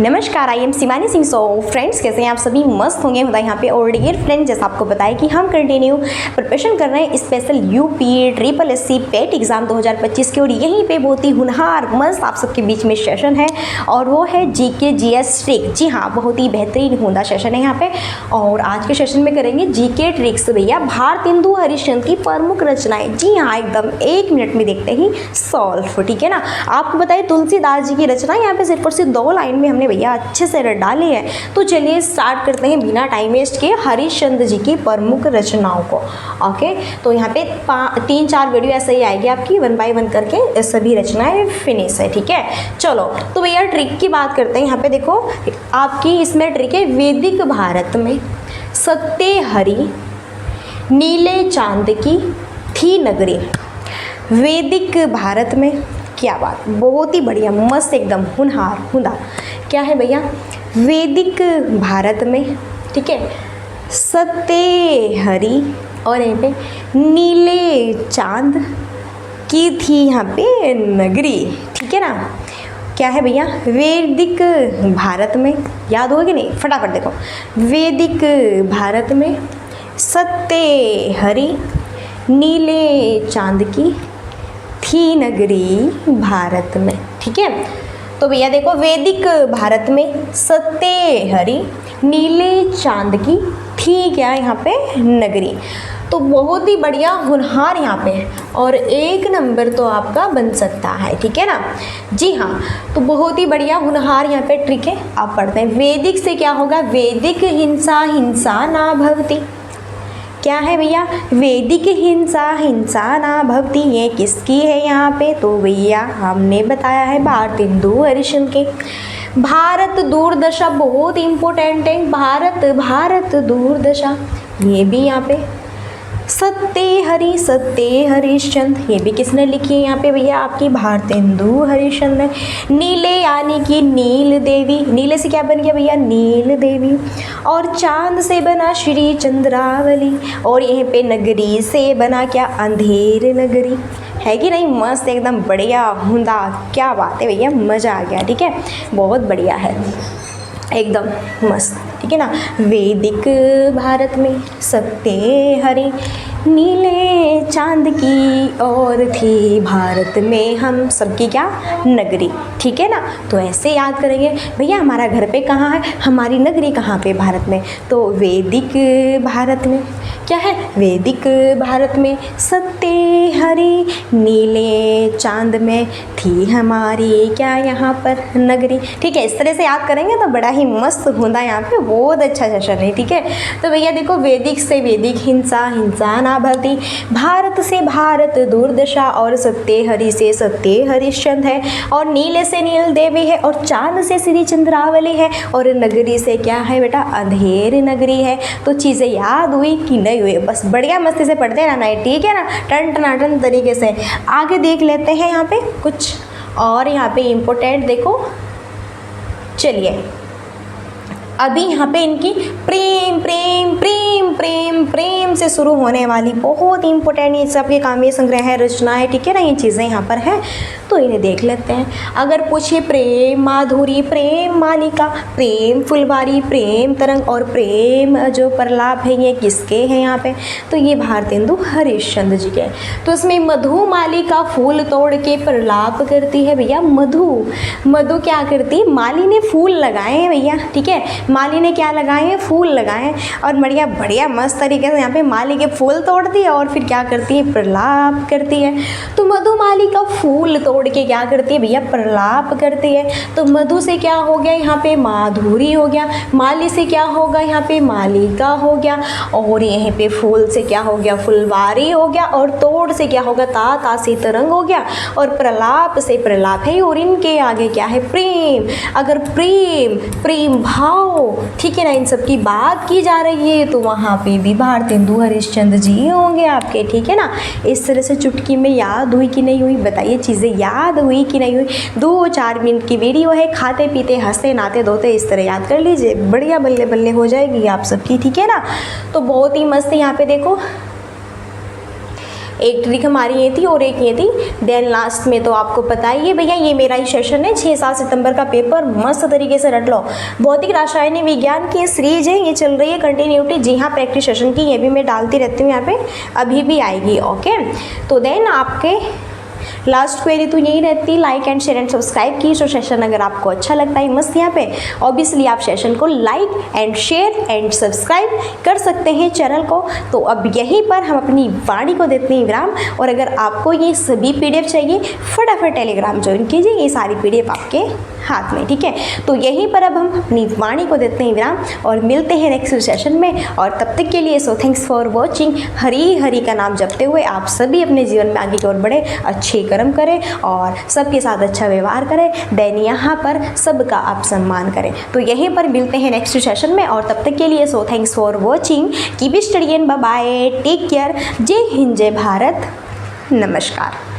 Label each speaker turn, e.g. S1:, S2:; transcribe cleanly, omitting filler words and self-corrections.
S1: नमस्कार, I am Shivani Singh. So friends, कैसे हैं आप सभी? मस्त होंगे होता है यहाँ पे। और डियर फ्रेंड्स, जैसा आपको बताया कि हम कंटिन्यू प्रिपरेशन कर रहे हैं स्पेशल यूपी ट्रिपल एससी पेट एग्जाम 2025 के। और यहीं पे बहुत ही हुनहार मस्त आप सबके बीच में सेशन है और वो है जीके जीएस ट्रिक। जी हाँ, बहुत ही बेहतरीन हुंदा सेशन है यहाँ पे। और आज के सेशन में करेंगे जीके ट्रिक्स भैया, भारतेंदु हरिश्चंद्र की प्रमुख रचनाएं। जी हाँ, एकदम 1 मिनट में देखते ही सॉल्व। ठीक है ना। आपको बताइए तुलसीदास जी की रचना यहाँ पे सिर्फ और सिर्फ 2 लाइन में हमने भैया अच्छे से डाली है। तो चलिए स्टार्ट करते हैं बिना टाइम वेस्ट के हरिश्चंद्र जी की प्रमुख रचनाओं को। ओके, तो यहाँ पे 3-4 वीडियो ऐसे ही आएगी आपकी 1 बाय 1 करके सभी रचनाएं फिनिश है। ठीक है, चलो तो भैया ट्रिक की बात करते हैं। यहाँ पे देखो आपकी इसमें ट्रिक है, वैदिक भारत में सत्य हरि नीले चांद की थी नगरी। वैदिक भारत में, क्या बात, बहुत ही बढ़िया मस्त एकदम हुंदा। क्या है भैया? वैदिक भारत में, ठीक है, सत्य हरि और यहाँ पे नीले चांद की थी यहाँ पे नगरी। ठीक है ना। क्या है भैया? वैदिक भारत में, याद होगा कि नहीं? फटाफट देखो, वैदिक भारत में सत्य हरि नीले चांद की थी नगरी भारत में। ठीक है, तो भैया देखो वैदिक भारत में सत्य हरि नीले चांद की थी क्या यहाँ पे नगरी। तो बहुत ही बढ़िया हुनहार यहाँ पे है और 1 नंबर तो आपका बन सकता है। ठीक है ना। जी हाँ, तो बहुत ही बढ़िया हुनहार यहाँ पे ट्रिक है। आप पढ़ते हैं वैदिक से क्या होगा? वैदिक हिंसा हिंसा ना भवति। क्या है भैया? वैदिक हिंसा हिंसा ना भवति। ये किसकी है यहाँ पे? तो भैया हमने बताया है भारतेंदु हरिश्चंद्र के। भारत दूरदशा बहुत इम्पोर्टेंट है। भारत दूरदशा, ये भी यहाँ पे सत्य हरिश्चंद्र, ये भी किसने लिखी है यहाँ पे भैया? आपकी भारतेंदु हरिश्चंद्र। नीले यानी कि नील देवी, नीले से क्या बन गया भैया? नील देवी। और चांद से बना श्री चंद्रावली। और यहीं पे नगरी से बना क्या? अंधेर नगरी। है कि नहीं? मस्त एकदम बढ़िया हुंदा। क्या बात है भैया, मज़ा आ गया। ठीक है, बहुत बढ़िया है एकदम मस्त। ठीक है ना। वैदिक भारत में सत्य हरि नीले चांद की और थी भारत में हम सबकी क्या नगरी। ठीक है ना। तो ऐसे याद करेंगे भैया, हमारा घर पे कहाँ है, हमारी नगरी कहाँ पे भारत में? तो वैदिक भारत में। क्या है? वैदिक भारत में सत्य हरि नीले चांद में थी हमारी क्या यहाँ पर नगरी। ठीक है, इस तरह से याद करेंगे तो बड़ा ही मस्त होता है यहाँ पे। बहुत अच्छा सेशन है। ठीक है, तो भैया देखो वैदिक से वैदिक हिंसा हिंसा ना भवति, भारत से भारत दूरदशा और सत्य हरि से सत्य हरिश्चंद्र है और नीले से नील देवी है और चांद से श्री चंद्रावली है और नगरी से क्या है बेटा? अंधेर नगरी है। तो चीज़ें याद हुई कि नहीं हुई? बस बढ़िया मस्ती से पढ़ते रहना है। ठीक है ना, टन टनाटन तरीके से। आगे देख लेते हैं यहाँ पे कुछ और यहाँ पे इम्पोर्टेंट देखो। चलिए अभी यहाँ पे इनकी प्रेम प्रेम प्रेम प्रेम प्रेम से शुरू होने वाली बहुत इंपॉर्टेंट ये सबके काव्य संग्रह है, रचनाएं। ठीक है ना, ये चीज़ें यहाँ पर हैं तो इन्हें देख लेते हैं। अगर पूछिए प्रेम माधुरी, प्रेम मालिका, प्रेम फुलवारी, प्रेम तरंग और प्रेम जो प्रलाप है, ये किसके हैं यहाँ पे? तो ये भारतेंदु हरिश्चंद्र जी के। तो इसमें मधु मालिका फूल तोड़ के प्रलाप करती है भैया। मधु क्या करती? माली ने फूल लगाए हैं भैया। ठीक है, माली ने क्या लगाए हैं? फूल लगाए हैं और बढ़िया बढ़िया मस्त तरीके से यहाँ पे माली के फूल तोड़ती है और फिर क्या करती है? प्रलाप करती है। तो मधु माली का फूल तोड़ के क्या करती है भैया? प्रलाप करती है। तो मधु से क्या हो गया यहाँ पे? माधुरी हो गया। माली से क्या होगा यहाँ पे? मालिका हो गया। और यहीं पे फूल से क्या हो गया? फुलवारी हो गया। और तोड़ से क्या होगा? ता से तरंग हो गया। और प्रलाप से प्रलाप है और इनके आगे क्या है? प्रेम। अगर प्रेम भाव, ठीक है ना, इन सब की बात की जा रही है तो वहाँ पे भी भारतेंदु हरिश्चंद्र जी होंगे आपके। ठीक है ना। इस तरह से चुटकी में याद हुई कि नहीं हुई? बताइए चीज़ें याद हुई कि नहीं हुई? 2-4 मिनट की वीडियो है, खाते पीते हंसते नाते धोते इस तरह याद कर लीजिए, बढ़िया बल्ले बल्ले हो जाएगी आप सबकी। ठीक है ना। तो बहुत ही मस्त यहाँ पे देखो एक ट्रिक हमारी ये थी और एक ये थी। देन लास्ट में तो आपको पता ही है भैया, ये मेरा ही सेशन है 6-7 सितंबर का पेपर मस्त तरीके से रट लो। भौतिक रासायनिक विज्ञान की सीरीज है, ये चल रही है कंटिन्यूटी। जी हाँ, प्रैक्टिस सेशन की ये भी मैं डालती रहती हूँ यहाँ पे, अभी भी आएगी। ओके, तो देन आपके लास्ट क्वेरी तो यही रहती, like and share and subscribe की। तो सेशन अगर आपको अच्छा लगता है मस्त यहाँ पे, ऑब्वियसली आप सेशन को like and share and subscribe कर सकते हैं चैनल को। तो अब यहीं पर हम अपनी वाणी को देते हैं विराम। और अगर आपको ये सभी PDF चाहिए, फटाफट टेलीग्राम ज्वाइन कीजिए, ये सारी PDF आपके हाथ में, ठीक है। तो यहीं पर अब हम अपनी वाणी को देते हैं विराम और मिलते हैं नेक्स्ट सेशन में। और तब तक के लिए so thanks for watching. Hari Hari का नाम जपते हुए आप सभी अपने जीवन में आगे की ओर बढ़े, अच्छे कर्म करें और सबके साथ अच्छा व्यवहार करें। देन यहाँ पर सबका आप सम्मान करें। तो यहीं पर मिलते हैं नेक्स्ट सेशन में। और तब तक के लिए so thanks for watching, keep studying, bye bye, take care, जय हिंद, जय भारत, नमस्कार।